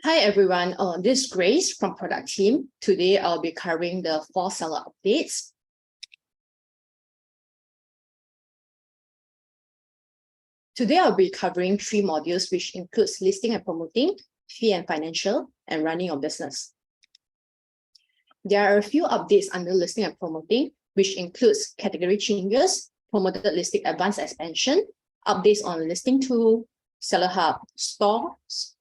Hi everyone, this is Grace from product team. Today I'll be covering the 4 seller updates. Today I'll be covering 3 modules, which includes listing and promoting, fee and financial, and running your business. There are a few updates under listing and promoting, which includes category changes, promoted listing advanced expansion, updates on listing tool, seller hub, stores,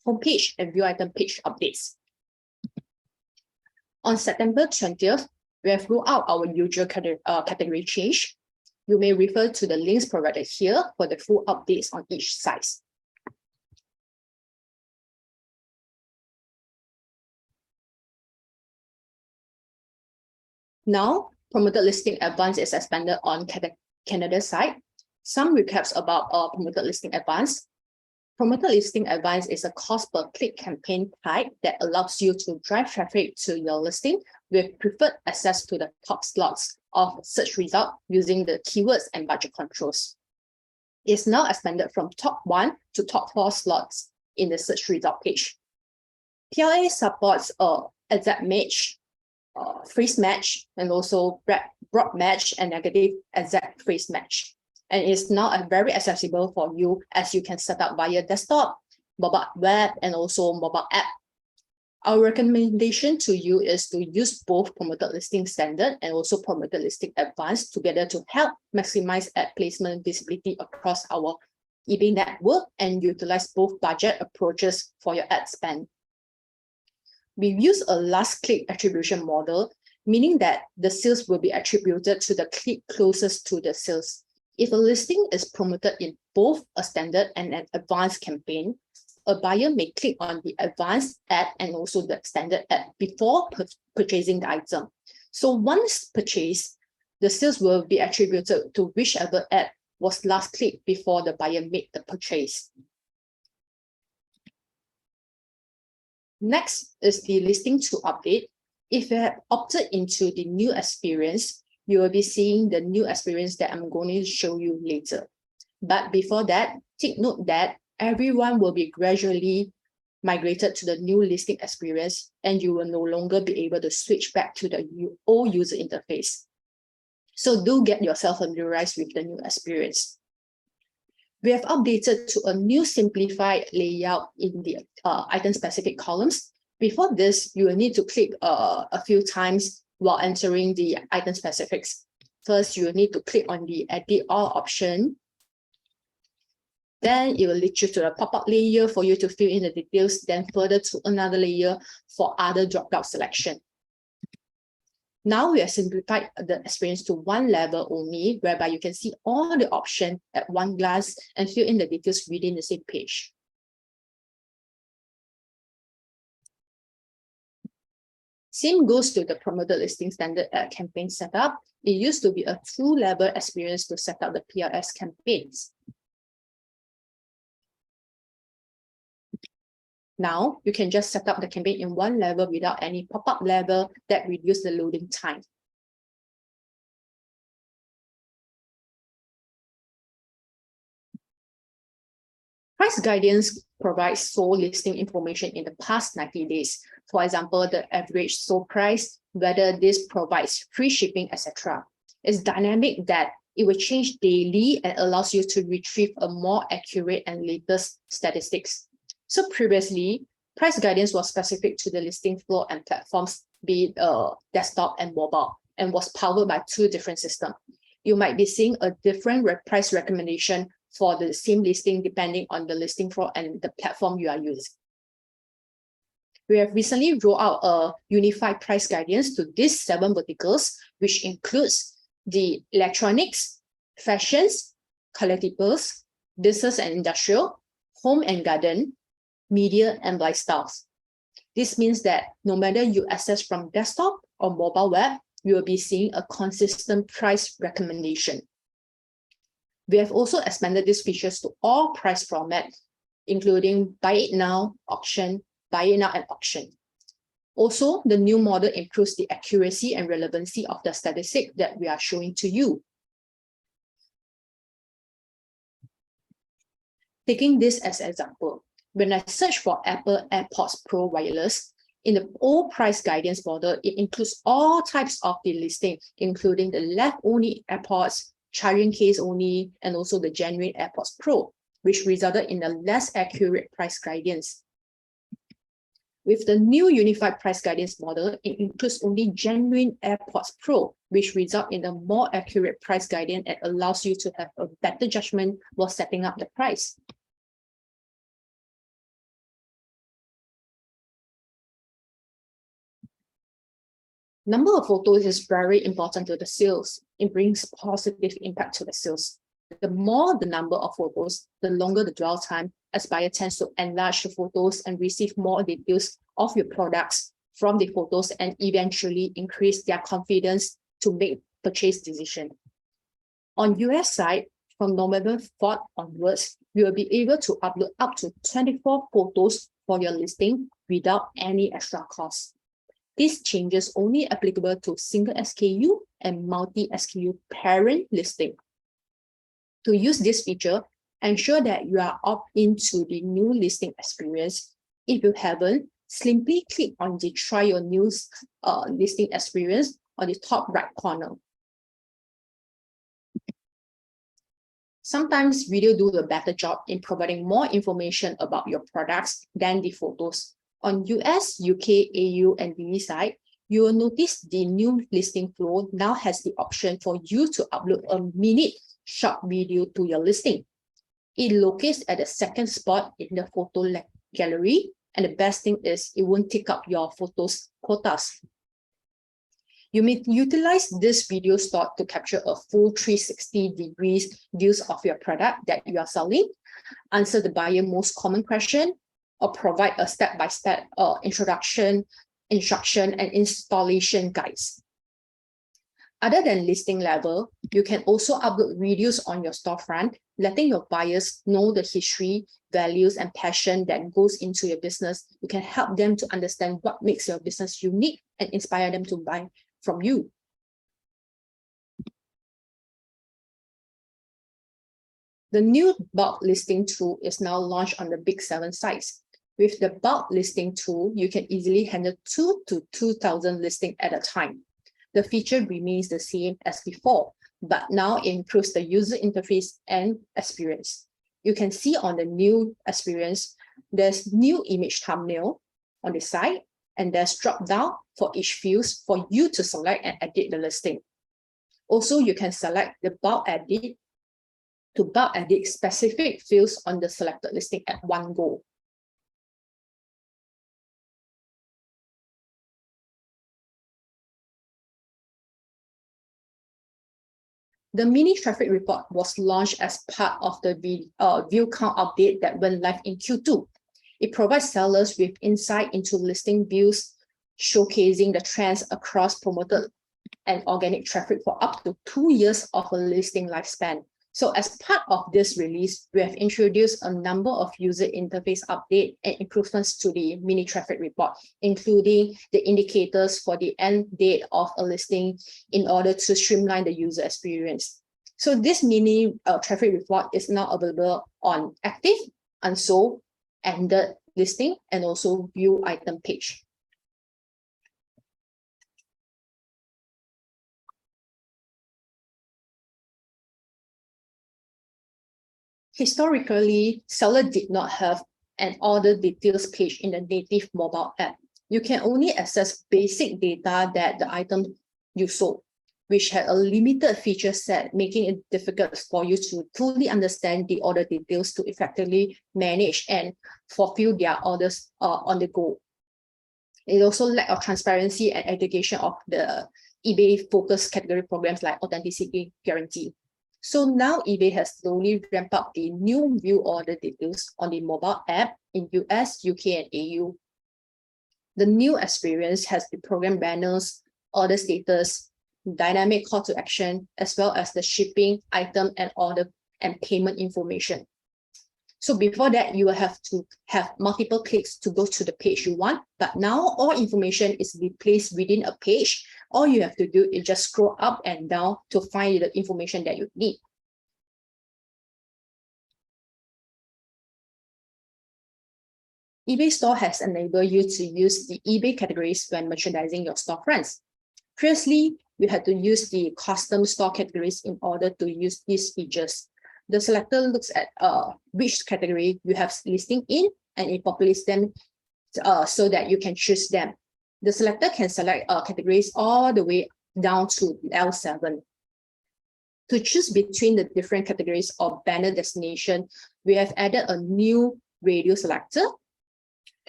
homepage, and view item page updates. On September 20th, we have rolled out our usual category change. You may refer to the links provided here for the full updates on each site. Now, promoted listing advance is expanded on Canada side. Some recaps about promoted listing advance. Promoted listing advance is a cost per click campaign type that allows you to drive traffic to your listing with preferred access to the top slots of search result using the keywords and budget controls. It's now expanded from top 1 to top 4 slots in the search result page. PLA supports exact match, phrase match, and also broad match and negative exact phrase match. And it's now very accessible for you as you can set up via desktop, mobile web, and also mobile app. Our recommendation to you is to use both promoted listing standard and also promoted listing advanced together to help maximize ad placement visibility across our eBay network and utilize both budget approaches for your ad spend. We use a last click attribution model, meaning that the sales will be attributed to the click closest to the sales. If a listing is promoted in both a standard and an advanced campaign, a buyer may click on the advanced ad and also the standard ad before purchasing the item. So once purchased, the sales will be attributed to whichever ad was last clicked before the buyer made the purchase. Next is the listing to update. If you have opted into the new experience, you will be seeing the new experience that I'm going to show you later. But before that, take note that everyone will be gradually migrated to the new listing experience and you will no longer be able to switch back to the old user interface. So do get yourself familiarized with the new experience. We have updated to a new simplified layout in the item-specific columns. Before this, you will need to click a few times while entering the item specifics. First, you will need to click on the Edit All option. Then it will lead you to a pop-up layer for you to fill in the details, then further to another layer for other drop-down selection. Now we have simplified the experience to one level only, whereby you can see all the options at one glance and fill in the details within the same page. Same goes to the promoted listing standard campaign setup. It used to be a two-level experience to set up the PLS campaigns. Now, you can just set up the campaign in one level without any pop-up level that reduces the loading time. Price guidance provides sold listing information in the past 90 days. For example, the average sold price, whether this provides free shipping, etc. It's dynamic that it will change daily and allows you to retrieve a more accurate and latest statistics. So previously, price guidance was specific to the listing flow and platforms, be it desktop and mobile, and was powered by 2 different systems. You might be seeing a different price recommendation for the same listing depending on the listing flow and the platform you are using. We have recently rolled out a unified price guidance to these 7 verticals, which includes the electronics, fashions, collectibles, business and industrial, home and garden, media, and lifestyles. This means that no matter you access from desktop or mobile web, you will be seeing a consistent price recommendation. We have also expanded these features to all price formats, including buy it now, auction, buy it now, and auction. Also, the new model improves the accuracy and relevancy of the statistic that we are showing to you. Taking this as an example, when I search for Apple AirPods Pro Wireless, in the old price guidance model, it includes all types of the listing, including the left-only AirPods, charging case only, and also the genuine AirPods Pro, which resulted in a less accurate price guidance. With the new unified price guidance model, it includes only genuine AirPods Pro, which result in a more accurate price guidance and allows you to have a better judgment while setting up the price. Number of photos is very important to the sales. It brings positive impact to the sales. The more the number of photos, the longer the dwell time, as buyer tends to enlarge the photos and receive more details of your products from the photos and eventually increase their confidence to make purchase decision. On US side, from November 4th onwards, you will be able to upload up to 24 photos for your listing without any extra cost. These changes only applicable to single SKU and multi-SKU parent listing. To use this feature, ensure that you are opt into the new listing experience. If you haven't, simply click on the try your new listing experience on the top right corner. Sometimes video do a better job in providing more information about your products than the photos. On US, UK, AU, and VE side, you will notice the new listing flow now has the option for you to upload a minute short video to your listing. It locates at the second spot in the photo gallery, and the best thing is it won't take up your photos quotas. You may utilize this video slot to capture a full 360 degrees views of your product that you are selling, answer the buyer most common question, or provide a step-by-step instruction, and installation guides. Other than listing level, you can also upload videos on your storefront, letting your buyers know the history, values, and passion that goes into your business. You can help them to understand what makes your business unique and inspire them to buy from you. The new bulk listing tool is now launched on the Big 7 sites. With the bulk listing tool, you can easily handle 2 to 2,000 listings at a time. The feature remains the same as before, but now it improves the user interface and experience. You can see on the new experience, there's new image thumbnail on the side, and there's drop down for each field for you to select and edit the listing. Also, you can select the bulk edit to bulk edit specific fields on the selected listing at one go. The mini traffic report was launched as part of the view count update that went live in Q2. It provides sellers with insight into listing views, showcasing the trends across promoted and organic traffic for up to 2 years of a listing lifespan. So as part of this release, we have introduced a number of user interface updates and improvements to the mini traffic report, including the indicators for the end date of a listing in order to streamline the user experience. So this mini traffic report is now available on active, unsold, ended listing, and also view item page. Historically, seller did not have an order details page in the native mobile app. You can only access basic data that the item you sold, which had a limited feature set, making it difficult for you to fully understand the order details to effectively manage and fulfill their orders on the go. It also lack of transparency and education of the eBay focused category programs like authenticity guarantee. So now eBay has slowly ramped up the new view order details on the mobile app in US, UK, and AU. The new experience has the program banners, order status, dynamic call to action, as well as the shipping, item, and order and payment information. So before that, you will have to have multiple clicks to go to the page you want, but now all information is placed within a page. All you have to do is just scroll up and down to find the information that you need. eBay Store has enabled you to use the eBay categories when merchandising your storefronts. Previously, you had to use the custom store categories in order to use these features. The selector looks at which category you have listing in, and it populates them so that you can choose them. The selector can select categories all the way down to L7. To choose between the different categories of banner destination, we have added a new radio selector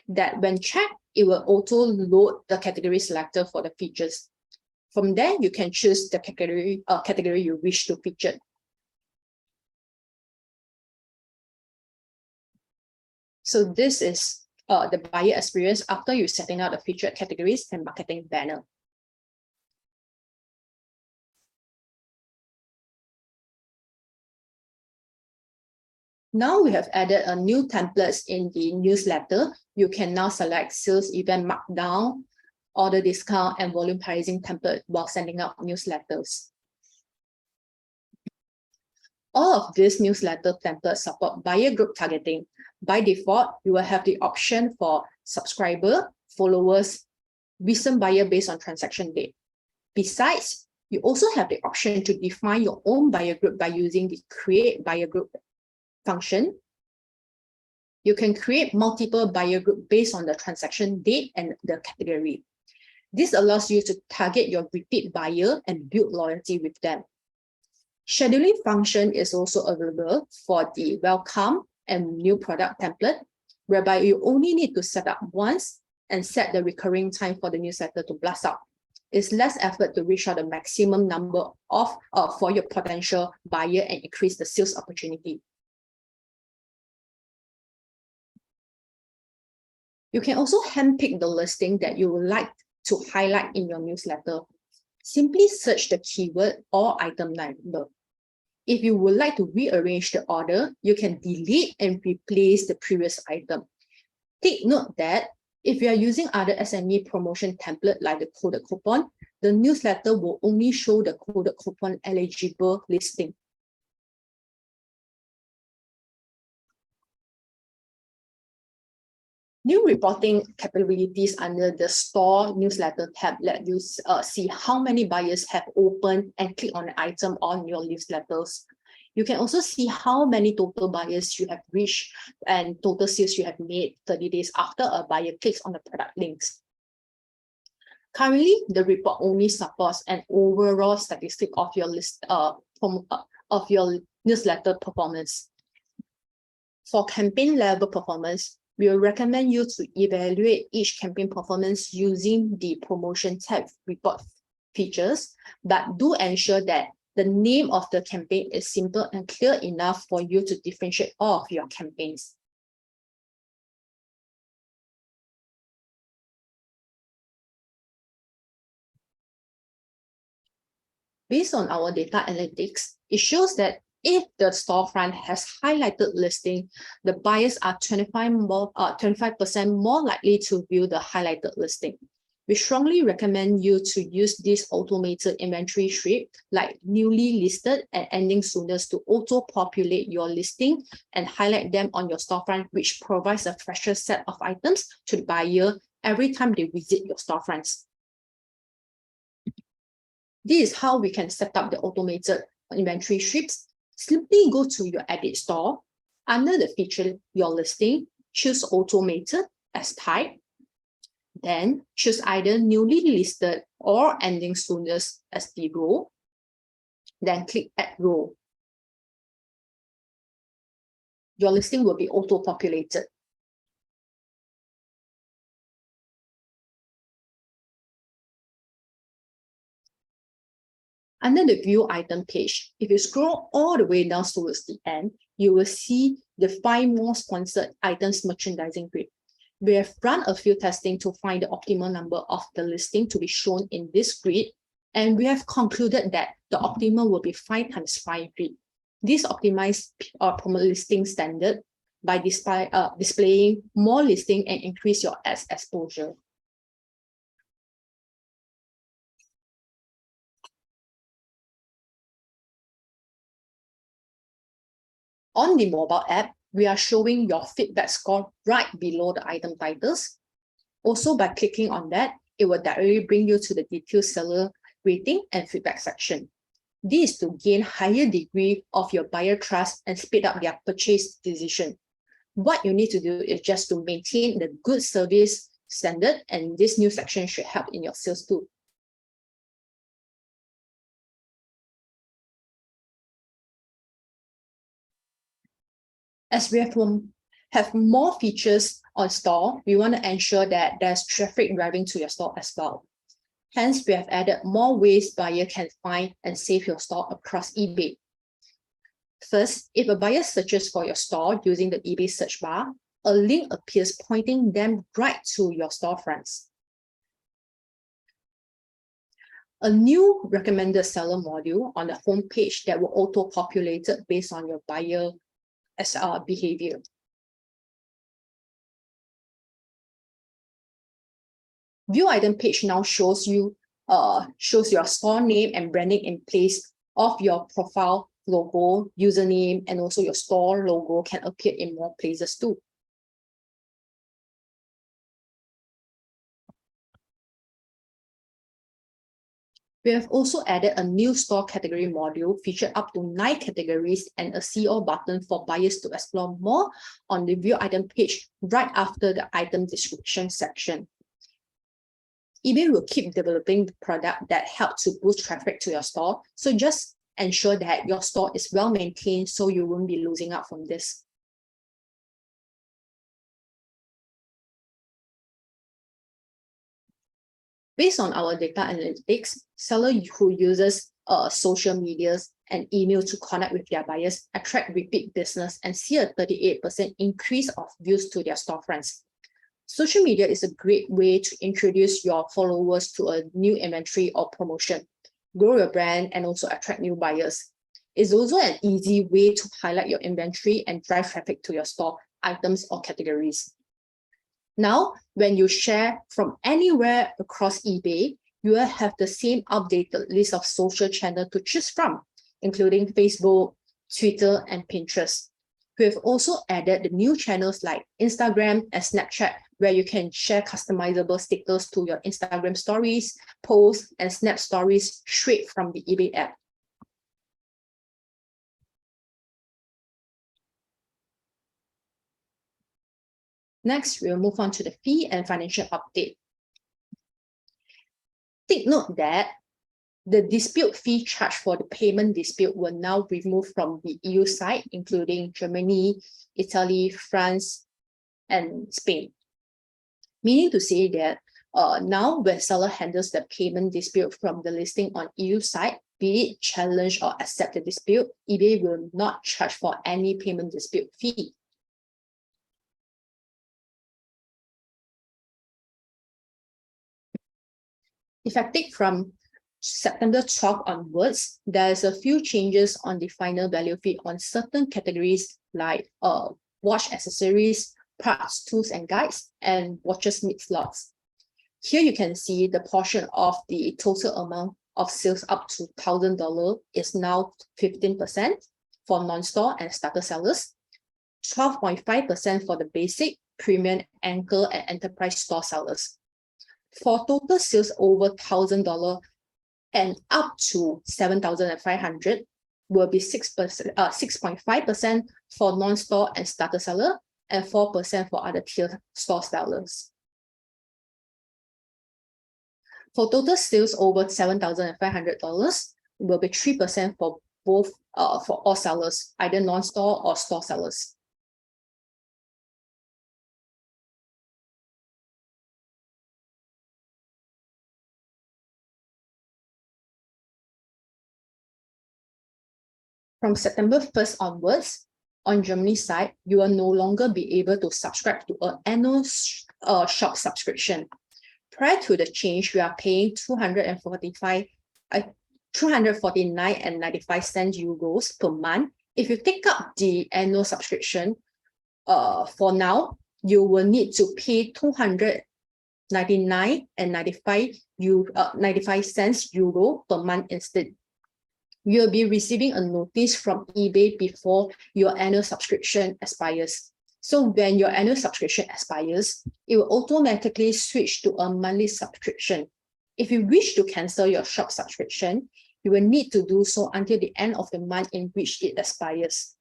that when checked, it will auto load the category selector for the features. From there, you can choose the category you wish to feature. So this is the buyer experience after you setting out the featured categories and marketing banner. Now we have added a new templates in the newsletter. You can now select sales event markdown, order discount, and volume pricing template while sending out newsletters. All of these newsletter templates support buyer group targeting. By default, you will have the option for subscriber, followers, recent buyer based on transaction date. Besides, you also have the option to define your own buyer group by using the create buyer group function. You can create multiple buyer group based on the transaction date and the category. This allows you to target your repeat buyer and build loyalty with them. Scheduling function is also available for the welcome and new product template, whereby you only need to set up once and set the recurring time for the newsletter to blast out. It's less effort to reach out the maximum number of for your potential buyer and increase the sales opportunity. You can also handpick the listing that you would like to highlight in your newsletter. Simply search the keyword or item number. If you would like to rearrange the order, you can delete and replace the previous item. Take note that if you are using other SME promotion template like the coded coupon, the newsletter will only show the coded coupon eligible listing. New reporting capabilities under the store newsletter tab let you see how many buyers have opened and clicked on an item on your newsletters. You can also see how many total buyers you have reached and total sales you have made 30 days after a buyer clicks on the product links. Currently, the report only supports an overall statistic of your of your newsletter performance. For campaign level performance, we will recommend you to evaluate each campaign performance using the promotion tab report features, but do ensure that the name of the campaign is simple and clear enough for you to differentiate all of your campaigns. Based on our data analytics, it shows that if the storefront has highlighted listing, the buyers are 25% more likely to view the highlighted listing. We strongly recommend you to use this automated inventory sweep like newly listed and ending soonest to auto-populate your listing and highlight them on your storefront, which provides a fresher set of items to the buyer every time they visit your storefronts. This is how we can set up the automated inventory sweeps. Simply go to your edit store. Under the feature your listing, choose automated as type. Then choose either newly listed or ending soonest as the row. Then click add row. Your listing will be auto-populated. Under the view item page, if you scroll all the way down towards the end, you will see the 5 more sponsored items merchandising grid. We have run a few testing to find the optimal number of the listing to be shown in this grid, and we have concluded that the optimal will be 5 times 5 grid. This optimized promo listing standard by displaying more listing and increase your ads exposure. On the mobile app, we are showing your feedback score right below the item titles. Also, by clicking on that, it will directly bring you to the detailed seller rating and feedback section. This is to gain higher degree of your buyer trust and speed up their purchase decision. What you need to do is just to maintain the good service standard, and this new section should help in your sales too. As we have more features on store, we want to ensure that there's traffic driving to your store as well. Hence, we have added more ways buyer can find and save your store across eBay. First, if a buyer searches for your store using the eBay search bar, a link appears pointing them right to your storefronts. A new recommended seller module on the home page that will auto-populate based on your buyer behavior. View item page now shows your store name and branding in place of your profile logo, username, and also your store logo can appear in more places too. We have also added a new store category module featured up to 9 categories and a see all button for buyers to explore more on the view item page right after the item description section. eBay will keep developing the product that help to boost traffic to your store. So just ensure that your store is well maintained so you won't be losing out from this. Based on our data analytics, sellers who uses social medias and email to connect with their buyers attract repeat business and see a 38% increase of views to their storefronts. Social media is a great way to introduce your followers to a new inventory or promotion, grow your brand, and also attract new buyers. It's also an easy way to highlight your inventory and drive traffic to your store items or categories. Now, when you share from anywhere across eBay, you will have the same updated list of social channels to choose from, including Facebook, Twitter, and Pinterest. We have also added the new channels like Instagram and Snapchat, where you can share customizable stickers to your Instagram stories, posts, and Snap stories straight from the eBay app. Next, we'll move on to the fee and financial update. Take note that the dispute fee charged for the payment dispute will now be removed from the EU side, including Germany, Italy, France, and Spain. Meaning to say that now when seller handles the payment dispute from the listing on EU side, be it challenge or accept the dispute, eBay will not charge for any payment dispute fee. Effective from September 12 onwards, there's a few changes on the final value fee on certain categories like watch accessories, parts, tools and guides, and watches mid slots. Here you can see the portion of the total amount of sales up to $1,000 is now 15% for non-store and starter sellers, 12.5% for the basic, premium, anchor, and enterprise store sellers. For total sales over $1,000 and up to $7,500 will be 6.5% for non-store and starter seller and 4% for other tier store sellers. For total sales over $7,500 will be 3% for both for all sellers, either non-store or store sellers. From September 1st onwards, on Germany side, you will no longer be able to subscribe to an annual shop subscription. Prior to the change, we are paying 249.95 euros per month. If you take up the annual subscription, for now, you will need to pay 299.95 euro per month instead. you'll be receiving a notice from eBay before your annual subscription expires. So when your annual subscription expires, it will automatically switch to a monthly subscription. If you wish to cancel your shop subscription, you will need to do so until the end of the month in which it expires.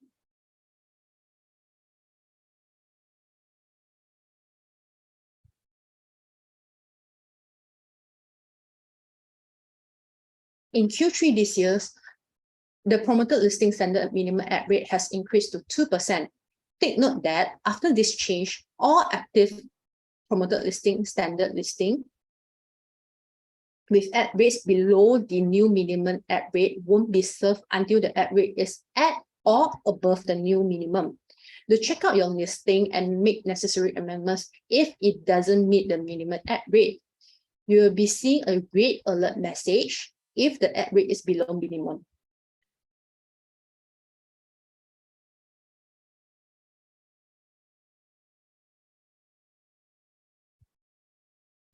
In Q3 this year, the promoted listing standard minimum ad rate has increased to 2%. Take note that after this change, all active promoted listing standard listing with ad rates below the new minimum ad rate won't be served until the ad rate is at or above the new minimum. To check out your listing and make necessary amendments if it doesn't meet the minimum ad rate. You will be seeing a red alert message if the ad rate is below minimum.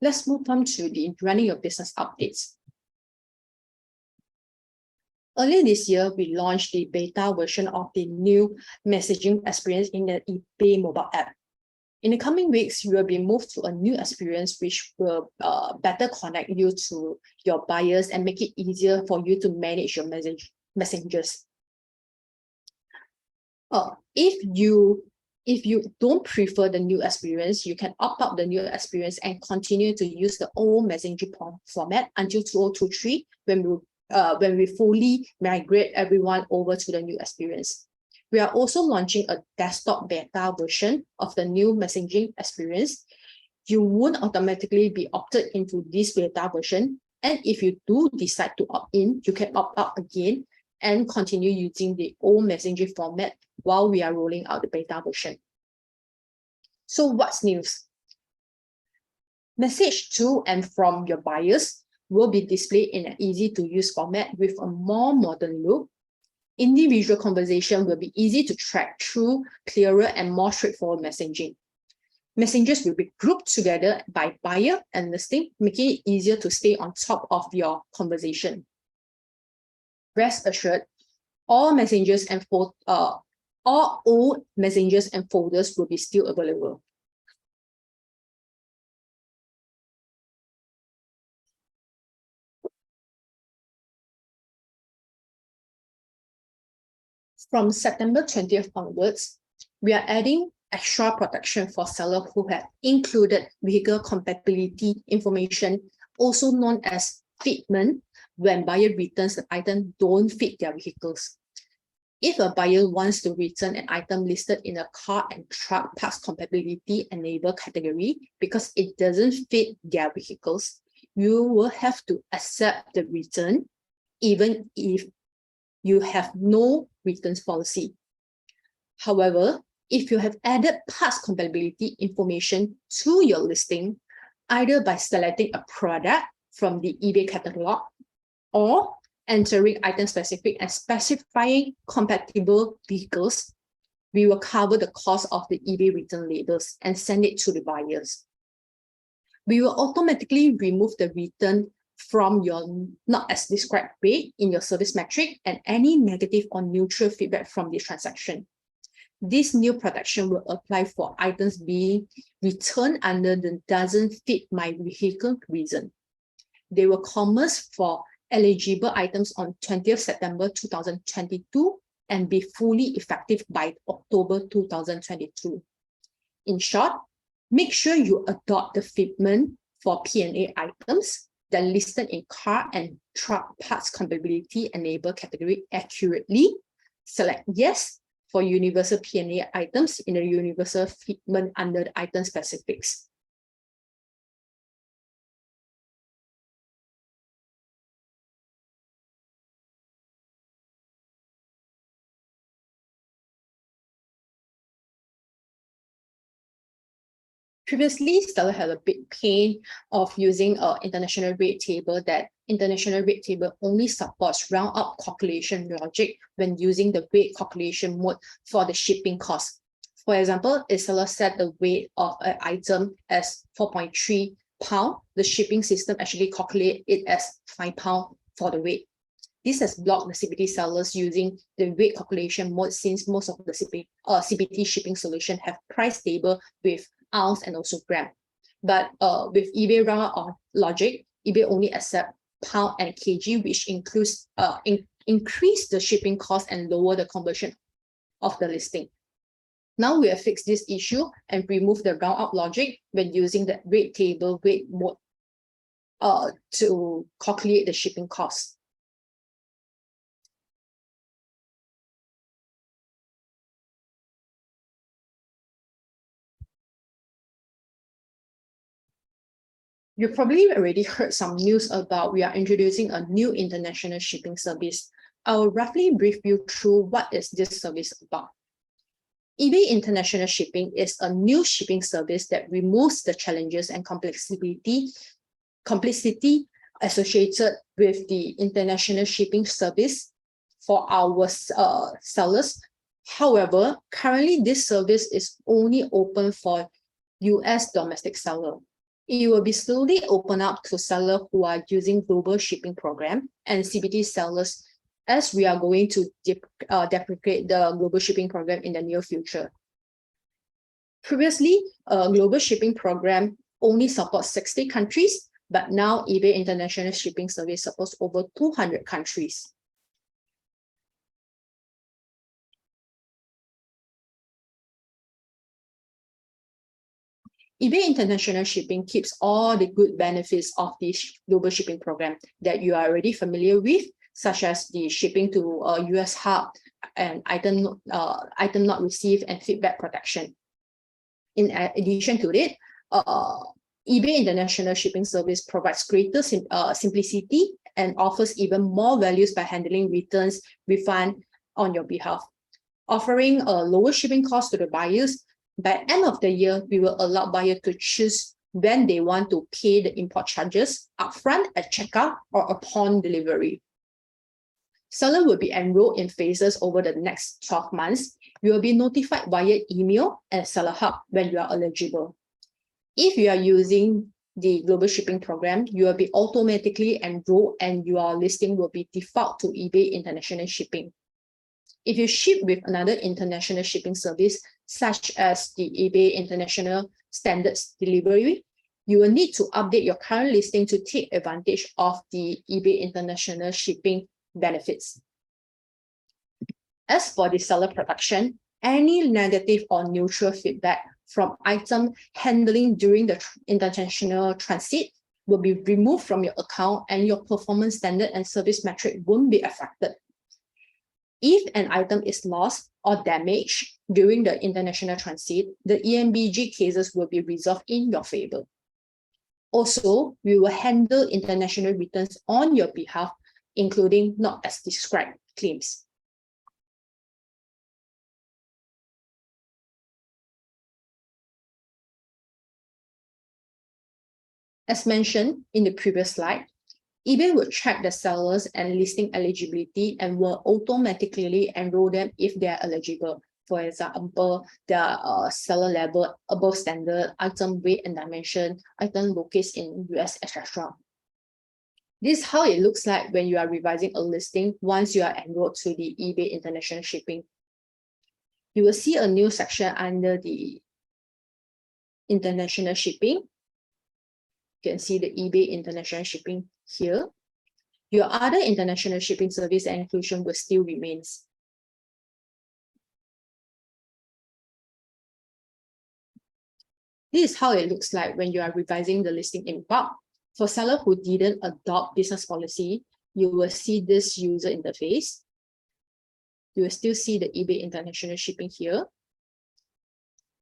Let's move on to the running your business updates. Earlier this year, we launched the beta version of the new messaging experience in the eBay mobile app. In the coming weeks, you will be moved to a new experience which will better connect you to your buyers and make it easier for you to manage your messengers. If you don't prefer the new experience, you can opt out the new experience and continue to use the old messaging format until 2023 when we fully migrate everyone over to the new experience. We are also launching a desktop beta version of the new messaging experience. You won't automatically be opted into this beta version. And if you do decide to opt in, you can opt out again and continue using the old messaging format while we are rolling out the beta version. So what's news? Message to and from your buyers will be displayed in an easy-to-use format with a more modern look. Individual conversation will be easy to track through clearer and more straightforward messaging. Messengers will be grouped together by buyer and listing, making it easier to stay on top of your conversation. Rest assured, all messengers and all old messengers and folders will be still available. From September 20th onwards, we are adding extra protection for sellers who have included vehicle compatibility information, also known as fitment, when buyer returns the item don't fit their vehicles. If a buyer wants to return an item listed in a car and truck parts compatibility enabled category because it doesn't fit their vehicles, you will have to accept the return even if you have no returns policy. However, if you have added parts compatibility information to your listing, either by selecting a product from the eBay catalog or entering item specific and specifying compatible vehicles, we will cover the cost of the eBay return labels and send it to the buyers. We will automatically remove the return from your not as described rate in your service metric and any negative or neutral feedback from the transaction. This new protection will apply for items being returned under the doesn't fit my vehicle reason. They will commence for eligible items on 20th September 2022 and be fully effective by October 2022. In short, make sure you adopt the fitment for P&A items that listed in car and truck parts compatibility enabled category accurately. Select yes for universal P&A items in the universal fitment under the item specifics. Previously, seller had a big pain of using an international rate table. That international rate table only supports round up calculation logic when using the weight calculation mode for the shipping cost. For example, if seller set the weight of an item as 4.3 pounds, the shipping system actually calculates it as 5 pounds for the weight. This has blocked the CBT sellers using the weight calculation mode, since most of the CBT shipping solution have price table with ounce and also gram. But with eBay roundup logic, eBay only accept pound and kg, which increase the shipping cost and lower the conversion of the listing. Now we have fixed this issue and remove the roundup logic when using the weight table weight mode to calculate the shipping cost. You probably already heard some news about we are introducing a new international shipping service. I will roughly brief you through what is this service about. eBay International Shipping is a new shipping service that removes the challenges and complexity associated with the international shipping service for our sellers. However, currently this service is only open for US domestic seller. It will be slowly open up to sellers who are using global shipping program and CBT sellers, as we are going to deprecate the global shipping program in the near future. Previously, a global shipping program only supports 60 countries, but now eBay International Shipping Service supports over 200 countries. eBay International Shipping keeps all the good benefits of this global shipping program that you are already familiar with, such as the shipping to a US hub and item not received and feedback protection. In addition to it, eBay International Shipping Service provides greater simplicity and offers even more values by handling returns, refund on your behalf, offering a lower shipping cost to the buyers. By end of the year, we will allow buyers to choose when they want to pay the import charges upfront at checkout or upon delivery. Seller will be enrolled in phases over the next 12 months. You will be notified via email and Seller Hub when you are eligible. If you are using the global shipping program, you will be automatically enrolled and your listing will be default to eBay International Shipping. If you ship with another international shipping service, such as the eBay International Standards Delivery, you will need to update your current listing to take advantage of the eBay International Shipping benefits. As for the seller protection, any negative or neutral feedback from item handling during the international transit will be removed from your account, and your performance standard and service metric won't be affected. If an item is lost or damaged during the international transit, the EMBG cases will be resolved in your favor. Also, we will handle international returns on your behalf, including not as described claims. As mentioned in the previous slide, eBay will track the sellers and listing eligibility and will automatically enroll them if they are eligible. For example, their seller level above standard, item weight and dimension, item located in US, etc. This is how it looks like when you are revising a listing once you are enrolled to the eBay International Shipping. You will see a new section under the International Shipping. You can see the eBay International Shipping here. Your other international shipping service and inclusion will still remains. This is how it looks like when you are revising the listing in bulk. For sellers who didn't adopt business policy, you will see this user interface. You will still see the eBay International Shipping here.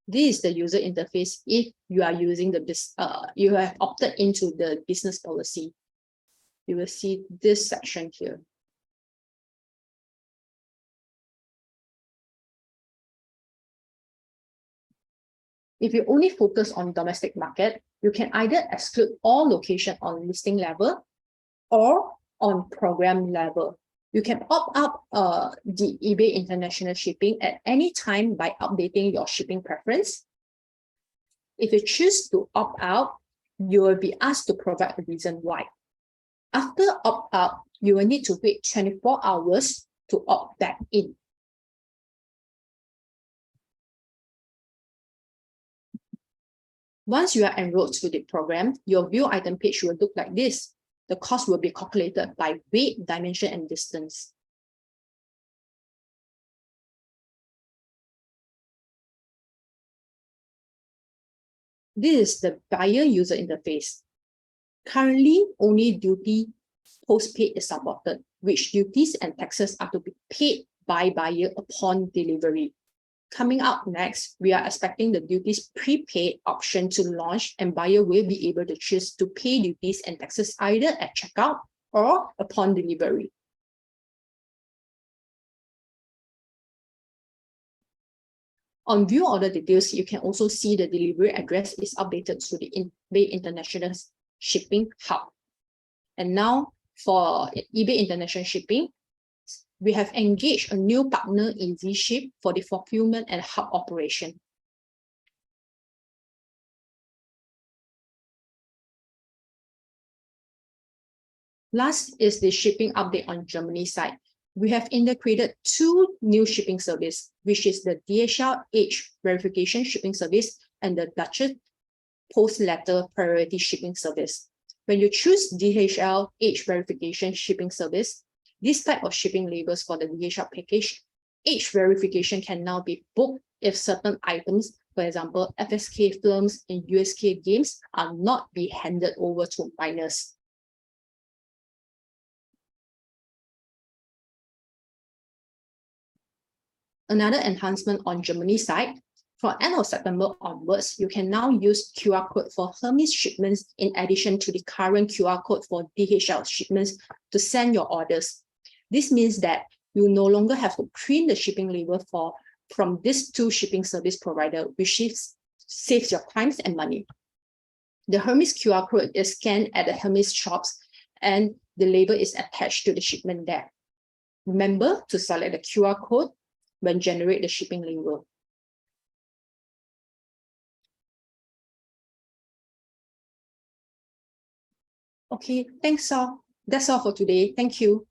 This is the user interface if you are using you have opted into the business policy. You will see this section here. If you only focus on domestic market, you can either exclude all location on listing level or on program level. You can opt out the eBay International Shipping at any time by updating your shipping preference. If you choose to opt out, you will be asked to provide a reason why. After opt out, you will need to wait 24 hours to opt back in. Once you are enrolled to the program, your view item page will look like this. The cost will be calculated by weight, dimension, and distance. This is the buyer user interface. Currently, only duty postpaid is supported, which duties and taxes are to be paid by buyer upon delivery. Coming up next, we are expecting the duties prepaid option to launch, and buyer will be able to choose to pay duties and taxes either at checkout or upon delivery. On view order details, you can also see the delivery address is updated to the eBay International Shipping Hub. And now for eBay International Shipping, we have engaged a new partner, EasyShip, for the fulfillment and hub operation. Last is the shipping update on Germany side. We have integrated two new shipping services, which is the DHL age verification shipping service and the Dutch post letter priority shipping service. When you choose DHL age verification shipping service, this type of shipping labels for the DHL package, age verification can now be booked if certain items, for example, FSK films and USK games, are not be handed over to minors. Another enhancement on Germany side, from end of September onwards, you can now use QR code for Hermes shipments in addition to the current QR code for DHL shipments to send your orders. This means that you no longer have to print the shipping label from these two shipping service provider, which saves your time and money. The Hermes QR code is scanned at the Hermes shops and the label is attached to the shipment there. Remember to select the QR code when generate the shipping label. Okay, thanks all. That's all for today. Thank you.